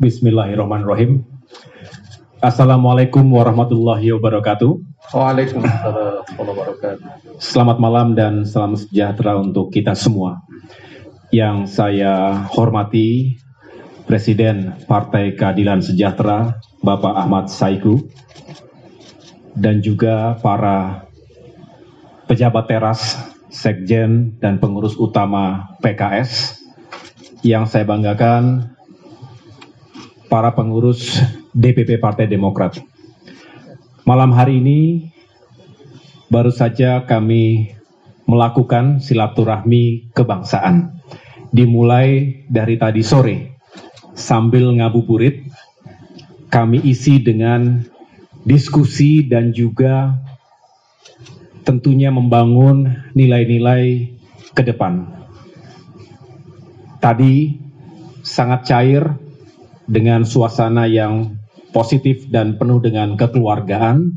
Bismillahirrahmanirrahim. Assalamualaikum warahmatullahi wabarakatuh. Waalaikumsalam warahmatullahi wabarakatuh. Selamat malam dan salam sejahtera untuk kita semua. Yang saya hormati Presiden Partai Keadilan Sejahtera, Bapak Ahmad Saiku, dan juga para pejabat teras, sekjen, dan pengurus utama PKS. Yang saya banggakan, para pengurus DPP Partai Demokrat. Malam hari ini baru saja kami melakukan silaturahmi kebangsaan. Dimulai dari tadi sore, sambil ngabuburit, kami isi dengan diskusi dan juga tentunya membangun nilai-nilai ke depan. Tadi sangat cair dengan suasana yang positif dan penuh dengan kekeluargaan.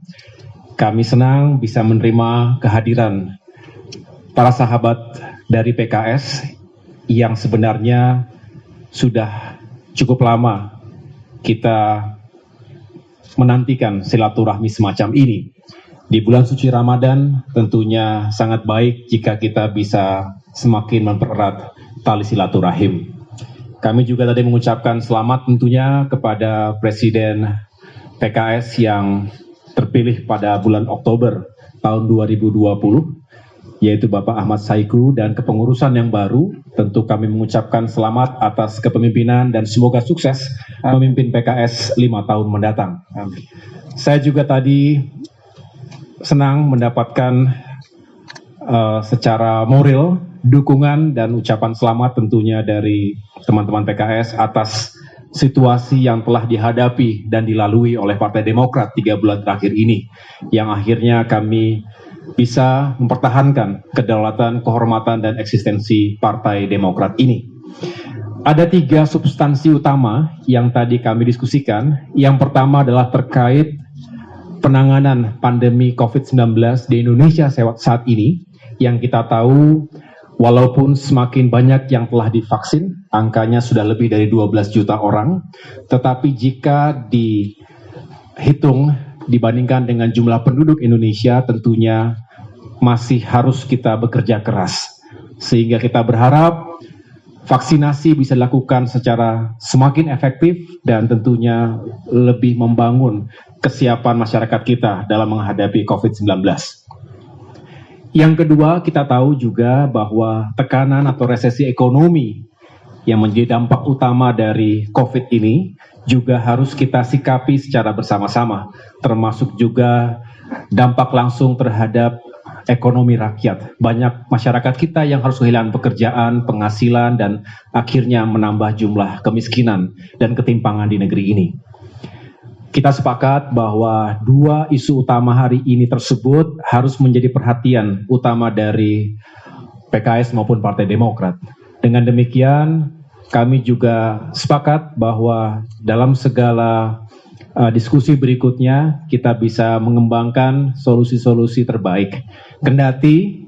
Kami senang bisa menerima kehadiran para sahabat dari PKS yang sebenarnya sudah cukup lama kita menantikan silaturahmi semacam ini. Di bulan suci Ramadan tentunya sangat baik jika kita bisa semakin mempererat tali silaturahim. Kami juga tadi mengucapkan selamat tentunya kepada Presiden PKS yang terpilih pada bulan Oktober tahun 2020, yaitu Bapak Ahmad Saiku, dan kepengurusan yang baru. Tentu kami mengucapkan selamat atas kepemimpinan dan semoga sukses memimpin PKS 5 tahun mendatang. Amin. Saya juga tadi senang mendapatkan secara moral dukungan dan ucapan selamat tentunya dari teman-teman PKS atas situasi yang telah dihadapi dan dilalui oleh Partai Demokrat 3 bulan terakhir ini, yang akhirnya kami bisa mempertahankan kedaulatan, kehormatan, dan eksistensi Partai Demokrat ini. Ada 3 substansi utama yang tadi kami diskusikan. Yang pertama adalah terkait penanganan pandemi COVID-19 di Indonesia saat ini, yang kita tahu walaupun semakin banyak yang telah divaksin, angkanya sudah lebih dari 12 juta orang, tetapi jika dihitung dibandingkan dengan jumlah penduduk Indonesia, tentunya masih harus kita bekerja keras. Sehingga kita berharap vaksinasi bisa dilakukan secara semakin efektif dan tentunya lebih membangun kesiapan masyarakat kita dalam menghadapi COVID-19. Yang kedua, kita tahu juga bahwa tekanan atau resesi ekonomi yang menjadi dampak utama dari COVID ini juga harus kita sikapi secara bersama-sama, termasuk juga dampak langsung terhadap ekonomi rakyat. Banyak masyarakat kita yang harus kehilangan pekerjaan, penghasilan, dan akhirnya menambah jumlah kemiskinan dan ketimpangan di negeri ini. Kita sepakat bahwa 2 isu utama hari ini tersebut harus menjadi perhatian utama dari PKS maupun Partai Demokrat. Dengan demikian, kami juga sepakat bahwa dalam segala diskusi berikutnya kita bisa mengembangkan solusi-solusi terbaik. Kendati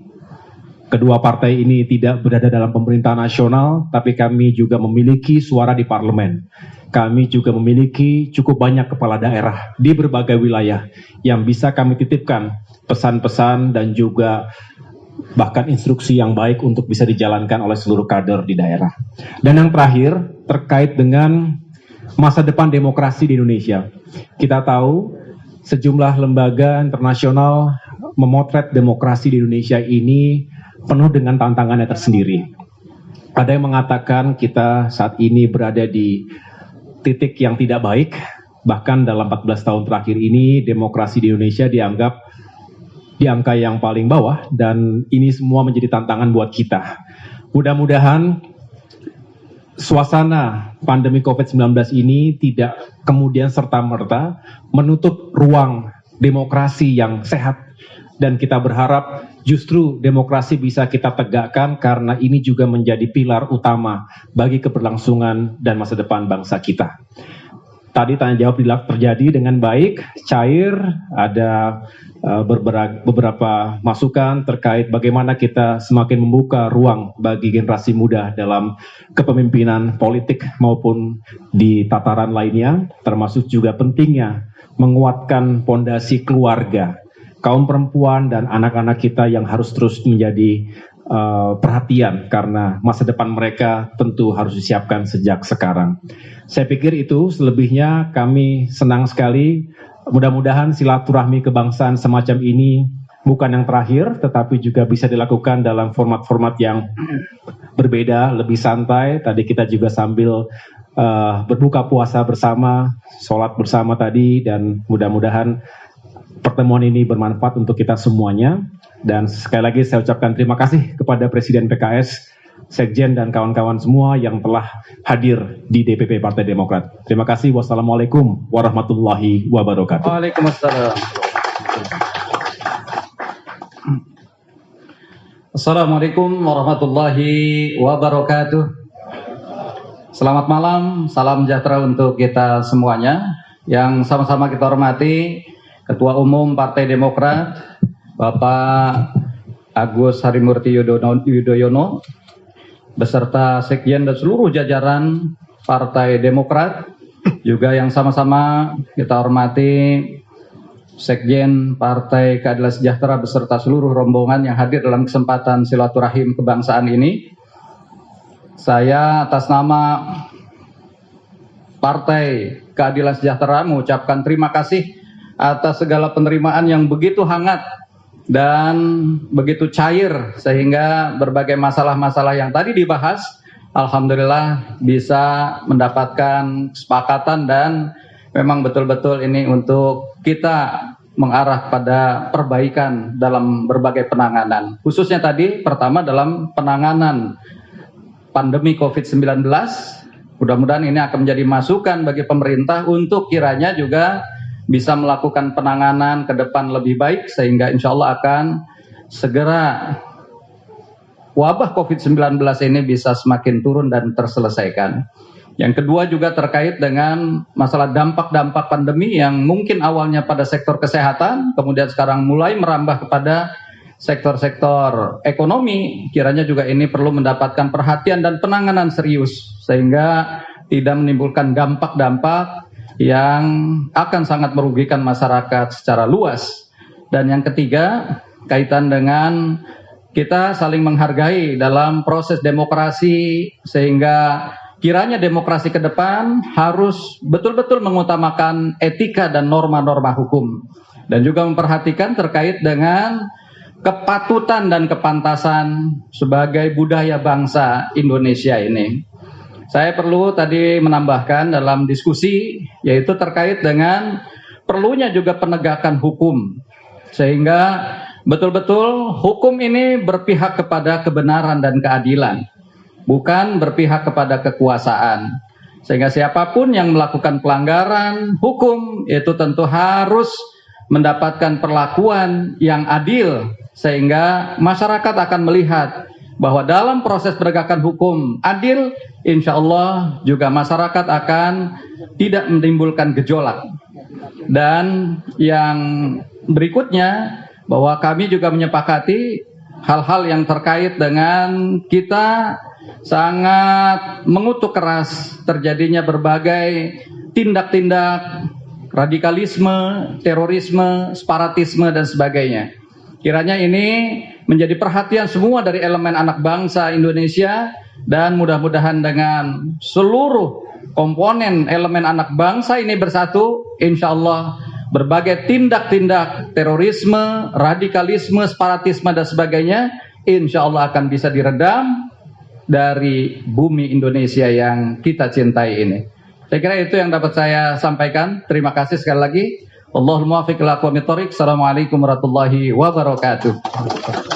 kedua partai ini tidak berada dalam pemerintahan nasional, tapi kami juga memiliki suara di parlemen. Kami juga memiliki cukup banyak kepala daerah di berbagai wilayah yang bisa kami titipkan pesan-pesan dan juga bahkan instruksi yang baik untuk bisa dijalankan oleh seluruh kader di daerah. Dan yang terakhir, terkait dengan masa depan demokrasi di Indonesia. Kita tahu sejumlah lembaga internasional memotret demokrasi di Indonesia ini penuh dengan tantangannya tersendiri. Ada yang mengatakan kita saat ini berada di titik yang tidak baik, bahkan dalam 14 tahun terakhir ini demokrasi di Indonesia dianggap di angka yang paling bawah, dan ini semua menjadi tantangan buat kita. Mudah-mudahan suasana pandemi COVID-19 ini tidak kemudian serta-merta menutup ruang demokrasi yang sehat, dan kita berharap justru demokrasi bisa kita tegakkan karena ini juga menjadi pilar utama bagi keberlangsungan dan masa depan bangsa kita. tadi tanya jawab terjadi dengan baik, cair, ada beberapa masukan terkait bagaimana kita semakin membuka ruang bagi generasi muda dalam kepemimpinan politik maupun di tataran lainnya, termasuk juga pentingnya menguatkan pondasi keluarga, kaum perempuan dan anak-anak kita yang harus terus menjadi perhatian karena masa depan mereka tentu harus disiapkan sejak sekarang. Saya pikir itu, selebihnya kami senang sekali. Mudah-mudahan silaturahmi kebangsaan semacam ini bukan yang terakhir, tetapi juga bisa dilakukan dalam format-format yang berbeda, lebih santai. Tadi kita juga sambil berbuka puasa bersama, sholat bersama tadi, dan mudah-mudahan pertemuan ini bermanfaat untuk kita semuanya. Dan sekali lagi saya ucapkan terima kasih kepada Presiden PKS, Sekjen dan kawan-kawan semua yang telah hadir di DPP Partai Demokrat. Terima kasih. Wassalamualaikum warahmatullahi wabarakatuh. Waalaikumsalam. Assalamualaikum warahmatullahi wabarakatuh. Selamat malam, salam sejahtera untuk kita semuanya. Yang sama-sama kita hormati Ketua Umum Partai Demokrat, Bapak Agus Harimurti Yudhoyono, beserta Sekjen dan seluruh jajaran Partai Demokrat, juga yang sama-sama kita hormati Sekjen Partai Keadilan Sejahtera beserta seluruh rombongan yang hadir dalam kesempatan silaturahim kebangsaan ini. Saya atas nama Partai Keadilan Sejahtera mengucapkan terima kasih atas segala penerimaan yang begitu hangat dan begitu cair, sehingga berbagai masalah-masalah yang tadi dibahas alhamdulillah bisa mendapatkan kesepakatan dan memang betul-betul ini untuk kita mengarah pada perbaikan dalam berbagai penanganan. Khususnya tadi pertama dalam penanganan pandemi COVID-19, mudah-mudahan ini akan menjadi masukan bagi pemerintah untuk kiranya juga bisa melakukan penanganan ke depan lebih baik, sehingga insya Allah akan segera wabah COVID-19 ini bisa semakin turun dan terselesaikan. Yang kedua juga terkait dengan masalah dampak-dampak pandemi yang mungkin awalnya pada sektor kesehatan, kemudian sekarang mulai merambah kepada sektor-sektor ekonomi, kiranya juga ini perlu mendapatkan perhatian dan penanganan serius, sehingga tidak menimbulkan dampak-dampak yang akan sangat merugikan masyarakat secara luas. Dan yang ketiga, kaitan dengan kita saling menghargai dalam proses demokrasi, sehingga kiranya demokrasi ke depan harus betul-betul mengutamakan etika dan norma-norma hukum, dan juga memperhatikan terkait dengan kepatutan dan kepantasan sebagai budaya bangsa Indonesia ini. Saya perlu tadi menambahkan dalam diskusi, yaitu terkait dengan perlunya juga penegakan hukum, sehingga betul-betul hukum ini berpihak kepada kebenaran dan keadilan, bukan berpihak kepada kekuasaan. Sehingga siapapun yang melakukan pelanggaran hukum itu tentu harus mendapatkan perlakuan yang adil, sehingga masyarakat akan melihat bahwa dalam proses penegakan hukum adil, insya Allah juga masyarakat akan tidak menimbulkan gejolak. Dan yang berikutnya, bahwa kami juga menyepakati hal-hal yang terkait dengan kita sangat mengutuk keras terjadinya berbagai tindak-tindak radikalisme, terorisme, separatisme, dan sebagainya. Kiranya ini menjadi perhatian semua dari elemen anak bangsa Indonesia, dan mudah-mudahan dengan seluruh komponen elemen anak bangsa ini bersatu, insya Allah berbagai tindak-tindak terorisme, radikalisme, separatisme, dan sebagainya insya Allah akan bisa diredam dari bumi Indonesia yang kita cintai ini. Saya kira itu yang dapat saya sampaikan. Terima kasih sekali lagi. Allahumma muwaffiq ila aqwamit thoriq. Assalamualaikum warahmatullahi wabarakatuh.